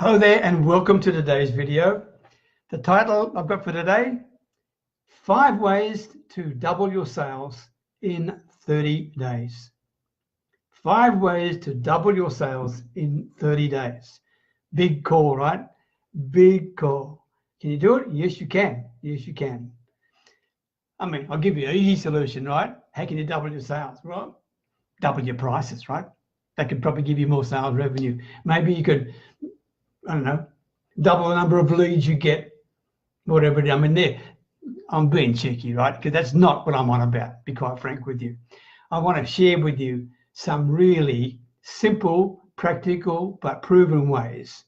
Hello there and welcome to today's video. The title I've got for today, 5 ways to double your sales in 30 days. 5 ways to double your sales in 30 days. Big call, right? Big call. Can you do it? Yes, you can. Yes, you can. I mean, I'll give you an easy solution, right? How can you double your sales? Well, double your prices, right? That could probably give you more sales revenue. Maybe you could, I don't know, double the number of leads you get, whatever. I mean, I'm being cheeky, right? Because that's not what I'm on about, to be quite frank with you. I want to share with you some really simple, practical, but proven ways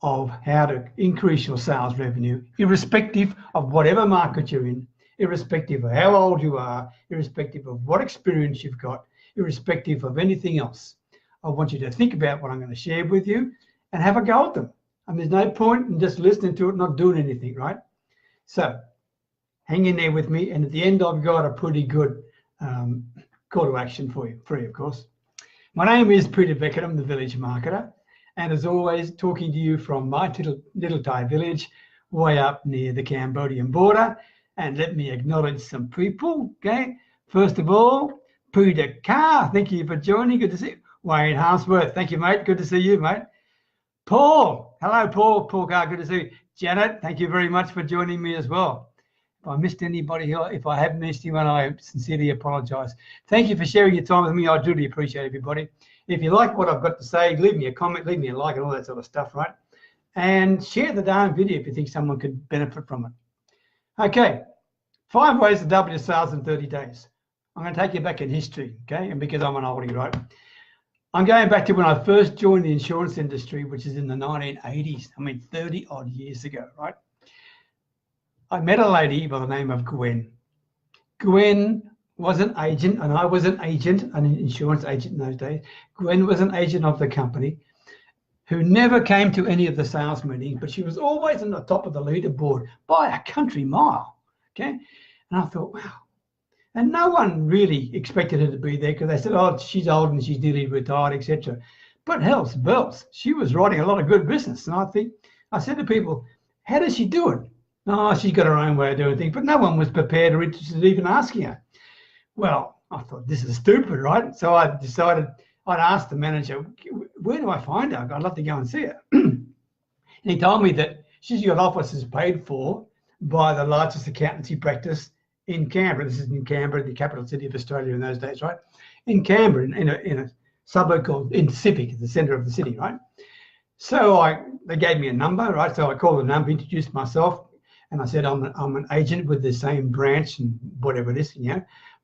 of how to increase your sales revenue, irrespective of whatever market you're in, irrespective of how old you are, irrespective of what experience you've got, irrespective of anything else. I want you to think about what I'm going to share with you and have a go at them. And there's no point in just listening to it, not doing anything, right? So hang in there with me. And at the end, I've got a pretty good call to action for you, free, of course. My name is Peter Beckenham, the Village Marketer. And as always, talking to you from my little Thai village, way up near the Cambodian border. And let me acknowledge some people, okay? First of all, Peter Carr, thank you for joining. Good to see you. Wayne Harmsworth, thank you, mate. Good to see you, mate. Paul, hello, Paul. Paul Carr, good to see you. Janet, thank you very much for joining me as well. If I missed anybody here, if I have missed anyone, I sincerely apologise. Thank you for sharing your time with me. I truly appreciate everybody. If you like what I've got to say, leave me a comment, leave me a like and all that sort of stuff, right? And share the darn video if you think someone could benefit from it. Okay, 5 ways to double your sales in 30 days. I'm going to take you back in history, okay? And because I'm an oldie, right? I'm going back to when I first joined the insurance industry, which is in the 1980s. I mean, 30 odd years ago, right? I met a lady by the name of Gwen. Gwen was an agent, and I was an agent, an insurance agent in those days. Gwen was an agent of the company who never came to any of the sales meetings, but she was always on the top of the leaderboard by a country mile, okay? And I thought, wow. And no one really expected her to be there because they said, oh, she's old and she's nearly retired, etc. But hell's bells, she was writing a lot of good business. And I said to people, how does she do it? Oh, she's got her own way of doing things, but no one was prepared or interested in even asking her. Well, I thought, this is stupid, right? So I decided I'd ask the manager, where do I find her? I'd love to go and see her. And he told me that she's got offices paid for by the largest accountancy practice in Canberra. This is in Canberra, the capital city of Australia in those days, right? In Canberra, in a suburb called Civic, the centre of the city, right? So they gave me a number, right? So I called the number, introduced myself, and I said, I'm an agent with the same branch and whatever it is,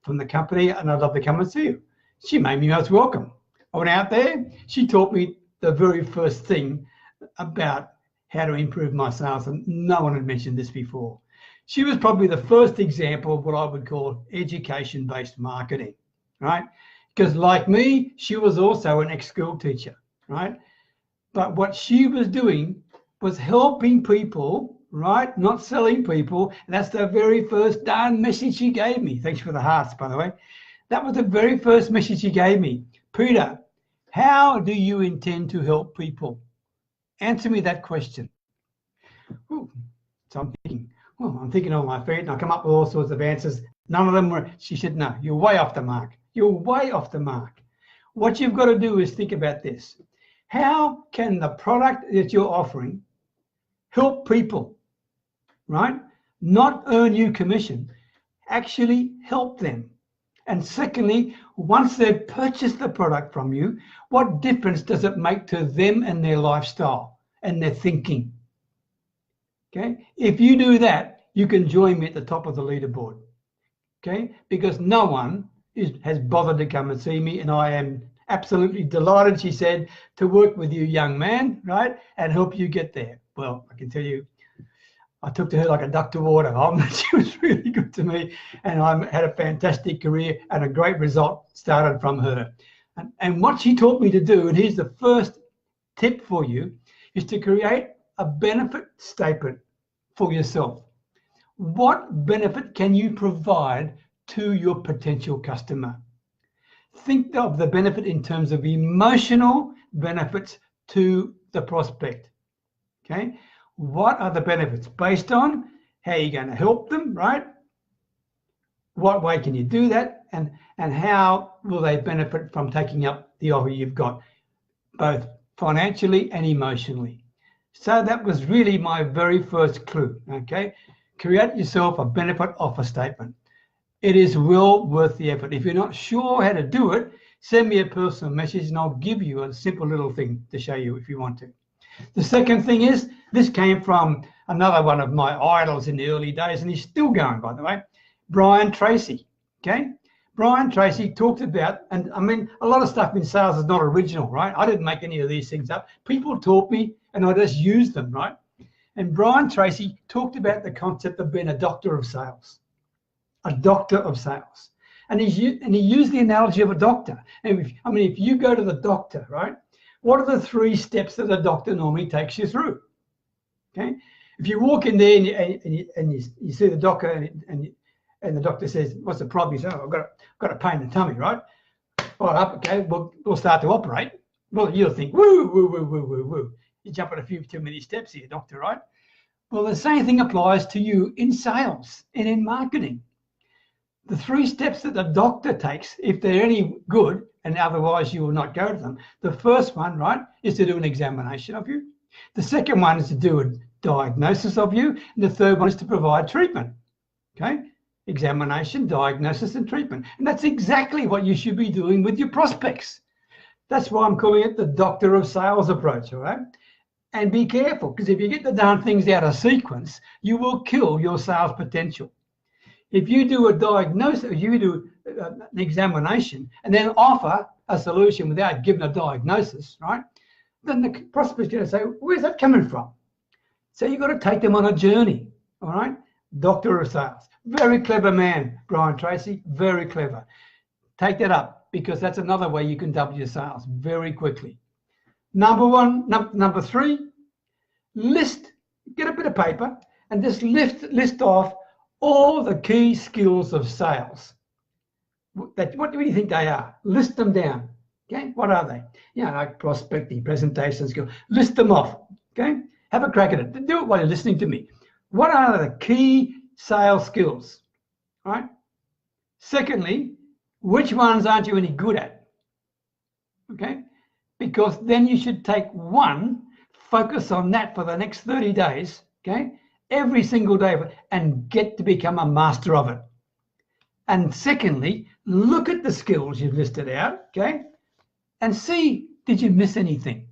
from the company, and I'd love to come and see you. She made me most welcome. I went out there. She taught me the very first thing about how to improve my sales, and no one had mentioned this before. She was probably the first example of what I would call education-based marketing, right? Because like me, she was also an ex-school teacher, right? But what she was doing was helping people, right? Not selling people. And that's the very first darn message she gave me. Thanks for the hearts, by the way. That was the very first message she gave me. Peter, how do you intend to help people? Answer me that question. Ooh, so I'm thinking on my feet, and I come up with all sorts of answers. None of them were, she said, no, you're way off the mark. You're way off the mark. What you've got to do is think about this. How can the product that you're offering help people, right? Not earn you commission, actually help them. And secondly, once they've purchased the product from you, what difference does it make to them and their lifestyle and their thinking? Okay, if you do that, you can join me at the top of the leaderboard, okay? Because no one has bothered to come and see me, and I am absolutely delighted, she said, to work with you, young man, right, and help you get there. Well, I can tell you, I took to her like a duck to water. She was really good to me, and I had a fantastic career, and a great result started from her. And what she taught me to do, and here's the first tip for you, is to create a benefit statement for yourself. What benefit can you provide to your potential customer? Think of the benefit in terms of emotional benefits to the prospect. Okay, what are the benefits based on how you're going to help them, right? What way can you do that, and how will they benefit from taking up the offer you've got, both financially and emotionally? So that was really my very first clue. Okay, create yourself a benefit offer statement. It is well worth the effort. If you're not sure how to do it, send me a personal message and I'll give you a simple little thing to show you if you want to. The second thing is, this came from another one of my idols in the early days, and he's still going, by the way, Brian Tracy. Okay, Brian Tracy talked about, and I mean, a lot of stuff in sales is not original, right? I didn't make any of these things up. People taught me, and I just used them, right? And Brian Tracy talked about the concept of being a doctor of sales, a doctor of sales. And he used the analogy of a doctor. And if you go to the doctor, right? What are the 3 steps that a doctor normally takes you through? Okay, if you walk in there and you see the doctor and the doctor says, "What's the problem?" You say, "Oh, I've got a pain in the tummy," right? All right, okay, we'll start to operate. Well, you'll think, woo, woo, woo, woo, woo, woo. You jump at a few too many steps here, doctor, right? Well, the same thing applies to you in sales and in marketing. The 3 steps that the doctor takes, if they're any good, and otherwise you will not go to them. The first one, right, is to do an examination of you. The second one is to do a diagnosis of you. And the third one is to provide treatment. Okay, examination, diagnosis, and treatment. And that's exactly what you should be doing with your prospects. That's why I'm calling it the doctor of sales approach, all right? And be careful, because if you get the darn things out of sequence, you will kill your sales potential. If you do a diagnosis, you do an examination and then offer a solution without giving a diagnosis, right? Then the prospect's going to say, where's that coming from? So you've got to take them on a journey, all right? Doctor of sales. Very clever man, Brian Tracy, very clever. Take that up, because that's another way you can double your sales very quickly. Number 3, get a bit of paper and just list off all the key skills of sales. What do you think they are? List them down. Okay, what are they? Like prospecting, presentation skills. List them off. Okay, have a crack at it. Do it while you're listening to me. What are the key sales skills? All right. Secondly, which ones aren't you any good at? Okay, because then you should take one, focus on that for the next 30 days. Okay, every single day, and get to become a master of it. And secondly, look at the skills you've listed out, okay, and see, did you miss anything,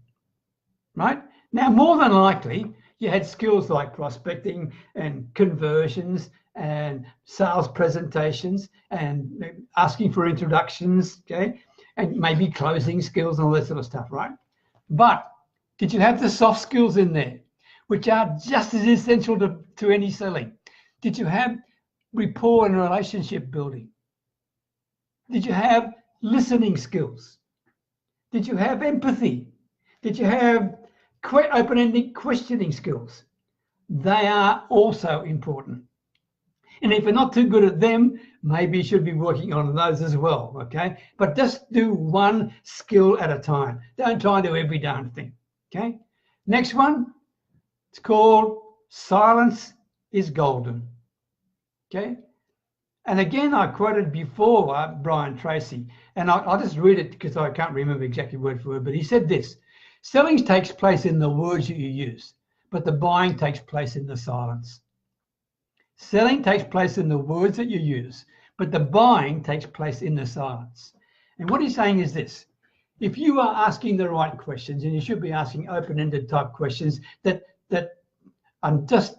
right? Now, more than likely, you had skills like prospecting and conversions and sales presentations and asking for introductions, okay, and maybe closing skills and all that sort of stuff, right? But did you have the soft skills in there, which are just as essential to any selling? Did you have rapport and relationship building? Did you have listening skills? Did you have empathy? Did you have open-ended questioning skills? They are also important. And if you're not too good at them, maybe you should be working on those as well, okay? But just do one skill at a time. Don't try and do every darn thing, okay? Next one, it's called silence is golden, okay? And again, I quoted before Brian Tracy, and I'll just read it because I can't remember exactly word for word, but he said this: selling takes place in the words that you use, but the buying takes place in the silence. Selling takes place in the words that you use, but the buying takes place in the silence. And what he's saying is this: if you are asking the right questions, and you should be asking open-ended type questions that are just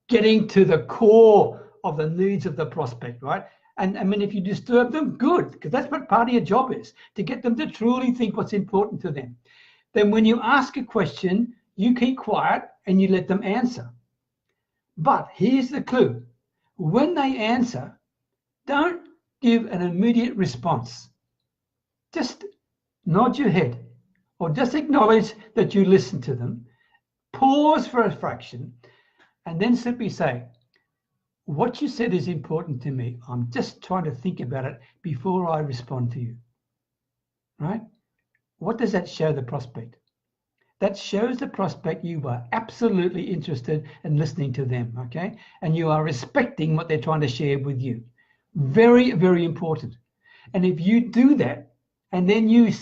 getting to the core of the needs of the prospect, right? And I mean, if you disturb them, good, because that's what part of your job is, to get them to truly think what's important to them. Then when you ask a question, you keep quiet and you let them answer. But here's the clue: when they answer, don't give an immediate response. Just nod your head or just acknowledge that you listened to them, pause for a fraction, and then simply say, what you said is important to me. I'm just trying to think about it before I respond to you, right? What does that show the prospect? that shows the prospect you are absolutely interested in listening to them, okay? And you are respecting what they're trying to share with you. Very, very important. And if you do that, and then you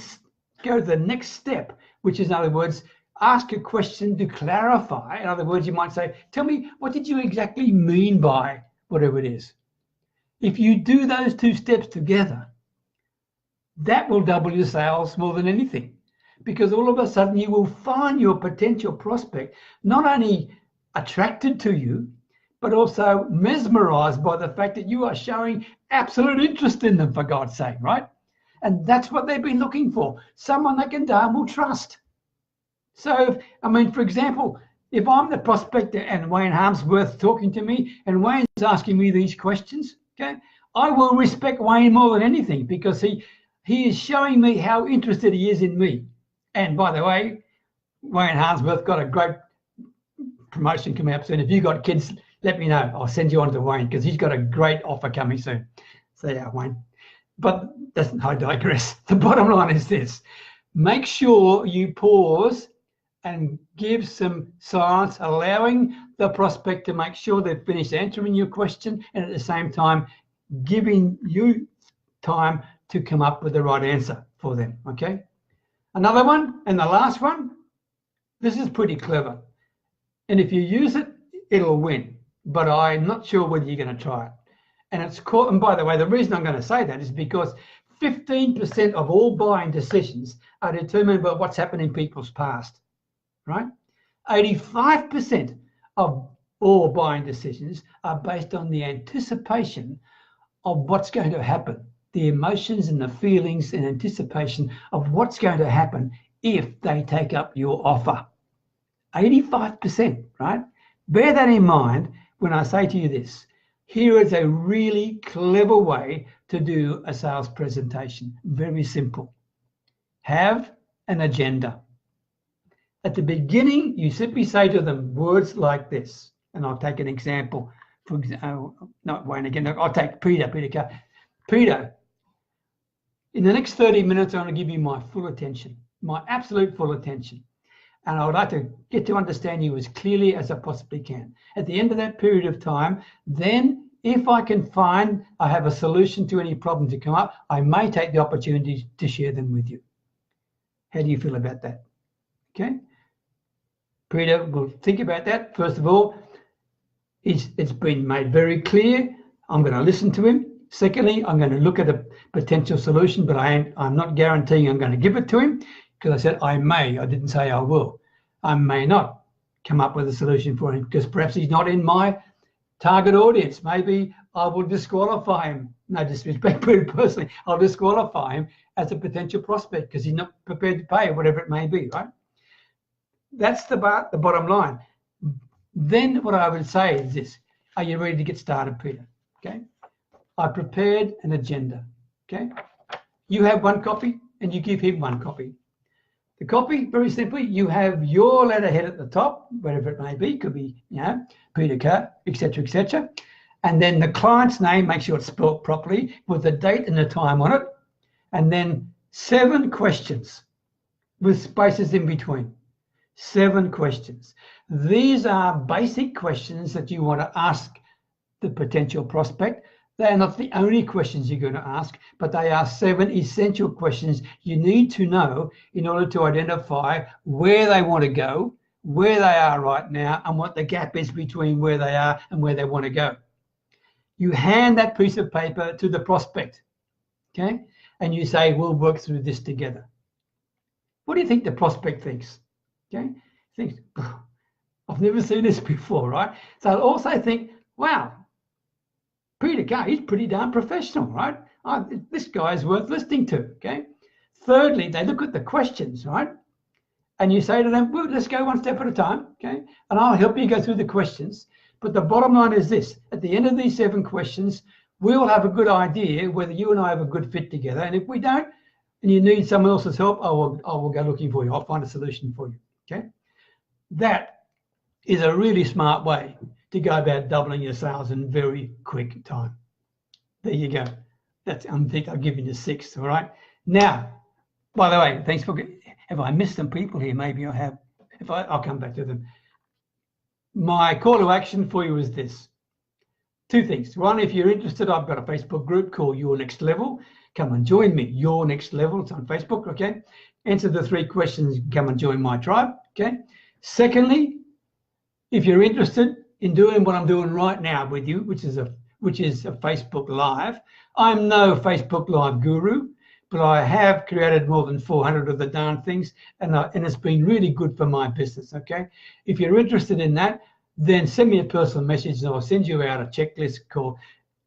go to the next step, which is, in other words, ask a question to clarify. In other words, you might say, tell me, what did you exactly mean by whatever it is? If you do those two steps together, that will double your sales more than anything, because all of a sudden you will find your potential prospect not only attracted to you, but also mesmerized by the fact that you are showing absolute interest in them, for God's sake, right? And that's what they've been looking for, someone they can darn well trust. So, I mean, for example, if I'm the prospector and Wayne Harmsworth talking to me and Wayne's asking me these questions, okay, I will respect Wayne more than anything, because he is showing me how interested he is in me. And by the way, Wayne Harmsworth got a great promotion coming up soon. If you've got kids, let me know. I'll send you on to Wayne, because he's got a great offer coming soon. So yeah, Wayne. But I digress. The bottom line is this. Make sure you pause and give some silence, allowing the prospect to make sure they've finished answering your question, and at the same time, giving you time to come up with the right answer for them, okay? Another one, and the last one, this is pretty clever. And if you use it, it'll win. But I'm not sure whether you're going to try it. And it's called, and by the way, the reason I'm going to say that is because 15% of all buying decisions are determined by what's happened in people's past, right? 85% of all buying decisions are based on the anticipation of what's going to happen, the emotions and the feelings and anticipation of what's going to happen if they take up your offer. 85%, right? Bear that in mind when I say to you this. Here is a really clever way to do a sales presentation. Very simple. Have an agenda. At the beginning, you simply say to them words like this. And I'll take an example. For example, not Wayne again. I'll take Peter. Peter, in the next 30 minutes, I'm going to give you my full attention, my absolute full attention. And I would like to get to understand you as clearly as I possibly can. At the end of that period of time, then if I can find I have a solution to any problem to come up, I may take the opportunity to share them with you. How do you feel about that? Okay. Peter will think about that. First of all, it's been made very clear. I'm going to listen to him. Secondly, I'm going to look at a potential solution, but I'm not guaranteeing I'm going to give it to him, because I said I may. I didn't say I will. I may not come up with a solution for him, because perhaps he's not in my target audience. Maybe I will disqualify him. No disrespect, but personally, I'll disqualify him as a potential prospect because he's not prepared to pay, whatever it may be, right? That's the bottom line. Then what I would say is this. Are you ready to get started, Peter? Okay. I prepared an agenda. Okay. You have one copy and you give him one copy. The copy, very simply, you have your letterhead at the top, whatever it may be, could be, Peter Carr, etc., etc. And then the client's name, make sure it's spelled properly, with the date and the time on it. And then 7 questions with spaces in between. 7 questions. These are basic questions that you want to ask the potential prospect. They are not the only questions you're going to ask, but they are 7 essential questions you need to know in order to identify where they want to go, where they are right now, and what the gap is between where they are and where they want to go. You hand that piece of paper to the prospect, okay? And you say, we'll work through this together. What do you think the prospect thinks? Okay? Thinks, I've never seen this before, right? So I'll also think, wow, Peter Carr, he's pretty darn professional, right? This guy is worth listening to, okay? Thirdly, they look at the questions, right? And you say to them, well, let's go one step at a time, okay? And I'll help you go through the questions. But the bottom line is this. At the end of these 7 questions, we'll have a good idea whether you and I have a good fit together. And if we don't, and you need someone else's help, I will go looking for you. I'll find a solution for you, okay? That is a really smart way to go about doubling your sales in very quick time. There you go. I think I've given you 6, all right? Now, by the way, thanks for, have I missed some people here? Maybe I have. I'll come back to them. My call to action for you is this. Two things. One, if you're interested, I've got a Facebook group called Your Next Level. Come and join me. Your Next Level. It's on Facebook. Okay. Answer the 3 questions. Come and join my tribe. Okay. Secondly, if you're interested in doing what I'm doing right now with you, which is a Facebook Live, I'm no Facebook Live guru, but I have created more than 400 of the darn things, and it's been really good for my business. Okay. If you're interested in that, then send me a personal message and I'll send you out a checklist called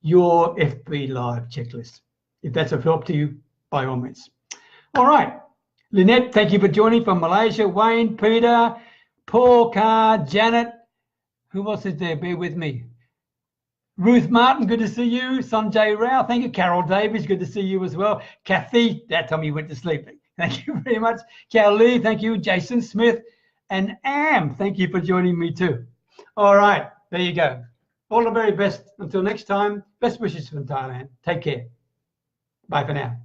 Your FB Live Checklist. If that's of help to you, by all means. All right. Lynette, thank you for joining from Malaysia. Wayne, Peter, Paul Carr, Janet. Who else is there? Bear with me. Ruth Martin, good to see you. Sanjay Rao, thank you. Carol Davies, good to see you as well. Kathy, that time you went to sleep. Thank you very much. Cal Lee, thank you. Jason Smith and Am, thank you for joining me too. All right, there you go. All the very best. Until next time, best wishes from Thailand. Take care. Bye for now.